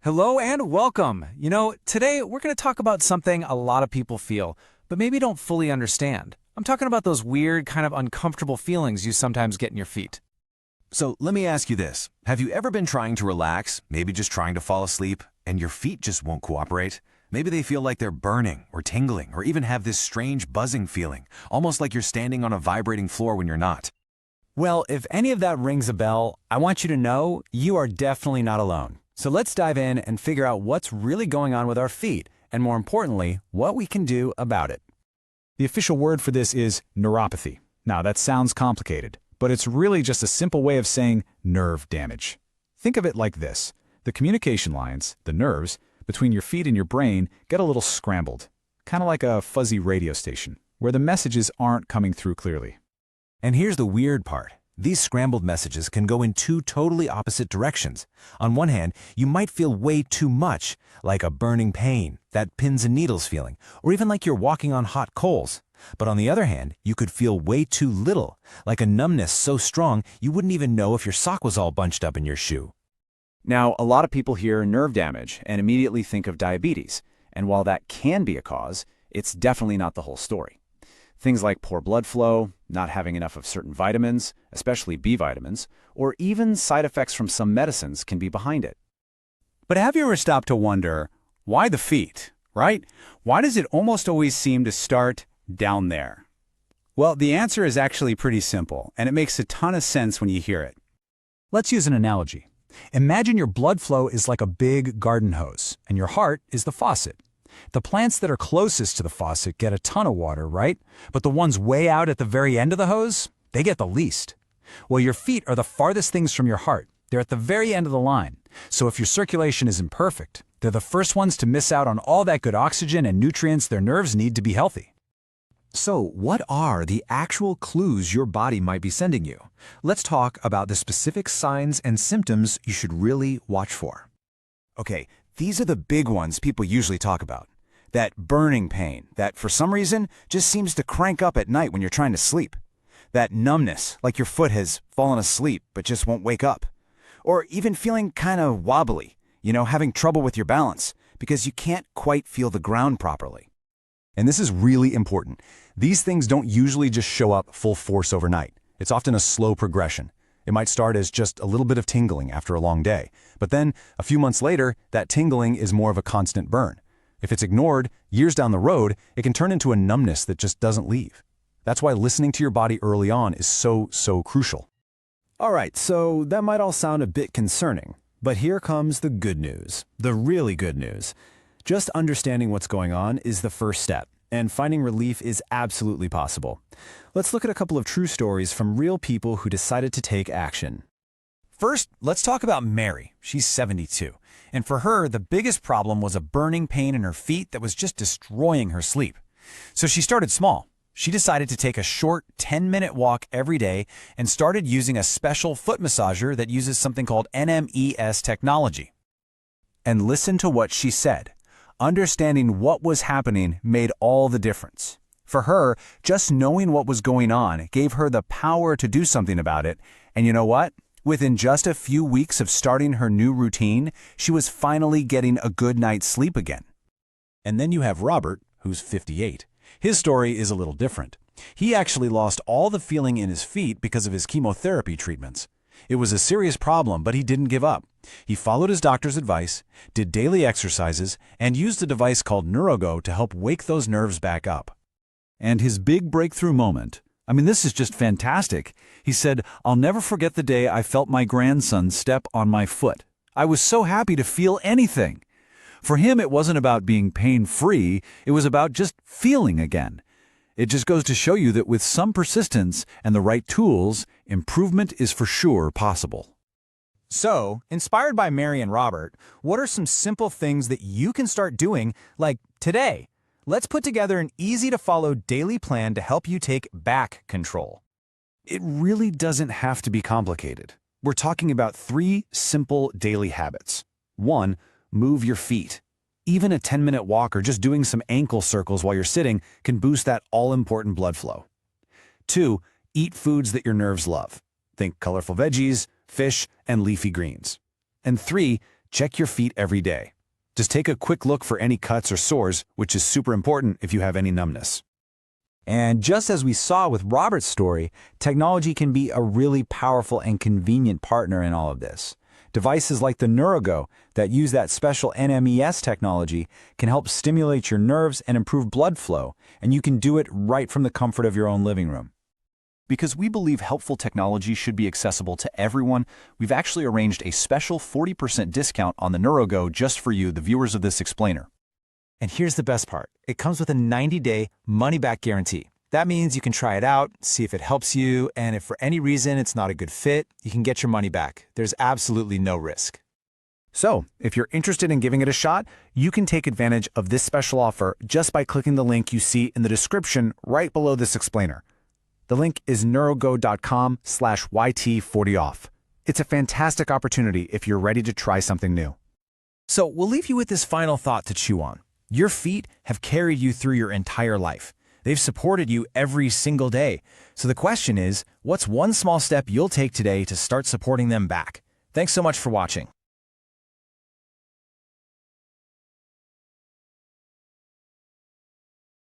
Hello and welcome. Today we're going to talk about something a lot of people feel, but maybe don't fully understand. I'm talking about those weird, kind of uncomfortable feelings you sometimes get in your feet. So let me ask you this. Have you ever been trying to relax, maybe just trying to fall asleep, and your feet just won't cooperate? Maybe they feel like they're burning or tingling or even have this strange buzzing feeling, almost like you're standing on a vibrating floor when you're not. Well, if any of that rings a bell, I want you to know you are definitely not alone. So let's dive in and figure out what's really going on with our feet, and more importantly, what we can do about it. The official word for this is neuropathy. Now, that sounds complicated, but it's really just a simple way of saying nerve damage. Think of it like this. The communication lines, the nerves, between your feet and your brain get a little scrambled, kind of like a fuzzy radio station, where the messages aren't coming through clearly. And here's the weird part. These scrambled messages can go in two totally opposite directions. On one hand, you might feel way too much, like a burning pain, that pins and needles feeling, or even like you're walking on hot coals. But on the other hand, you could feel way too little, like a numbness so strong you wouldn't even know if your sock was all bunched up in your shoe. Now, a lot of people hear nerve damage and immediately think of diabetes, and while that can be a cause, it's definitely not the whole story. Things like poor blood flow, not having enough of certain vitamins, especially B vitamins, or even side effects from some medicines can be behind it. But have you ever stopped to wonder, why the feet, right? Why does it almost always seem to start down there? Well, the answer is actually pretty simple, and it makes a ton of sense when you hear it. Let's use an analogy. Imagine your blood flow is like a big garden hose, and your heart is the faucet. The plants that are closest to the faucet get a ton of water, right? But the ones way out at the very end of the hose, they get the least. Well, your feet are the farthest things from your heart. They're at the very end of the line. So if your circulation isn't perfect, they're the first ones to miss out on all that good oxygen and nutrients their nerves need to be healthy. So, what are the actual clues your body might be sending you? Let's talk about the specific signs and symptoms you should really watch for. Okay, these are the big ones people usually talk about. That burning pain that, for some reason, just seems to crank up at night when you're trying to sleep. That numbness, like your foot has fallen asleep but just won't wake up. Or even feeling kind of wobbly, having trouble with your balance because you can't quite feel the ground properly. And this is really important. These things don't usually just show up full force overnight. It's often a slow progression. It might start as just a little bit of tingling after a long day, but then a few months later, that tingling is more of a constant burn. If it's ignored, years down the road, it can turn into a numbness that just doesn't leave. That's why listening to your body early on is so crucial. All right, so that might all sound a bit concerning, but here comes the good news, the really good news. Just understanding what's going on is the first step, and finding relief is absolutely possible. Let's look at a couple of true stories from real people who decided to take action. First, let's talk about Mary. She's 72. And for her, the biggest problem was a burning pain in her feet that was just destroying her sleep. So she started small. She decided to take a short 10-minute walk every day and started using a special foot massager that uses something called NMES technology. And listen to what she said. Understanding what was happening made all the difference. For her, just knowing what was going on gave her the power to do something about it. And you know what? Within just a few weeks of starting her new routine, she was finally getting a good night's sleep again. And then you have Robert, who's 58. His story is a little different. He actually lost all the feeling in his feet because of his chemotherapy treatments. It was a serious problem, but he didn't give up. He followed his doctor's advice, did daily exercises, and used a device called NeuroGo to help wake those nerves back up. And his big breakthrough moment, this is just fantastic. He said, "I'll never forget the day I felt my grandson step on my foot. I was so happy to feel anything." For him, it wasn't about being pain-free, it was about just feeling again. It just goes to show you that with some persistence and the right tools, improvement is for sure possible. So, inspired by Mary and Robert, what are some simple things that you can start doing, like today? Let's put together an easy-to-follow daily plan to help you take back control. It really doesn't have to be complicated. We're talking about 3 simple daily habits. 1, move your feet. Even a 10-minute walk or just doing some ankle circles while you're sitting can boost that all-important blood flow. 2, eat foods that your nerves love. Think colorful veggies, fish, and leafy greens. And 3, Check your feet every day. Just take a quick look for any cuts or sores, which is super important if you have any numbness. And just as we saw with Robert's story, technology can be a really powerful and convenient partner in all of this. Devices like the NeuroGo that use that special NMES technology can help stimulate your nerves and improve blood flow, and you can do it right from the comfort of your own living room. Because we believe helpful technology should be accessible to everyone, we've actually arranged a special 40% discount on the NeuroGo just for you, the viewers of this explainer. And here's the best part. It comes with a 90-day money-back guarantee. That means you can try it out, see if it helps you, and if for any reason it's not a good fit, you can get your money back. There's absolutely no risk. So, if you're interested in giving it a shot, you can take advantage of this special offer just by clicking the link you see in the description right below this explainer. The link is neurogo.com/YT40off. It's a fantastic opportunity if you're ready to try something new. So we'll leave you with this final thought to chew on. Your feet have carried you through your entire life. They've supported you every single day. So the question is, what's one small step you'll take today to start supporting them back? Thanks so much for watching.